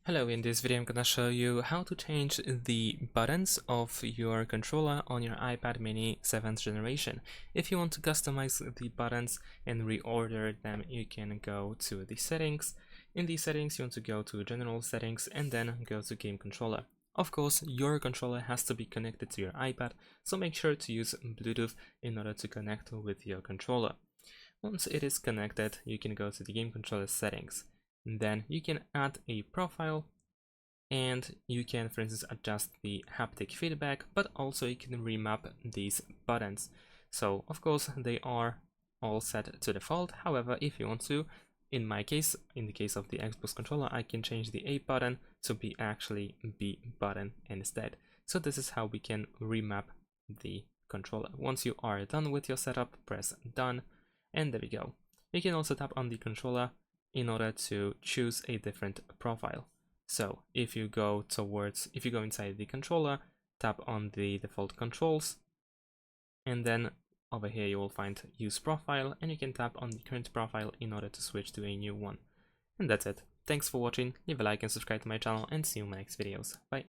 Hello, in this video I'm gonna show you how to change the buttons of your controller on your iPad mini 7th generation. If you want to customize the buttons and reorder them, you can go to the settings. In the settings you want to go to general settings and then go to game controller. Of course, your controller has to be connected to your iPad, so make sure to use Bluetooth in order to connect with your controller. Once it is connected, you can go to the game controller settings. Then you can add a profile and you can, for instance, adjust the haptic feedback, but also you can remap these buttons. So of course they are all set to default. However, if you want to, in my case, in the case of the Xbox controller, I can change the A button to be actually B button instead. So this is how we can remap the controller. Once you are done with your setup, press done, and there we go. You can also tap on the controller in order to choose a different profile. So if you go inside the controller, tap on the default controls, and then over here you will find use profile, and you can tap on the current profile in order to switch to a new one. And that's it. Thanks for watching, leave a like and subscribe to my channel, and see you in my next videos. Bye.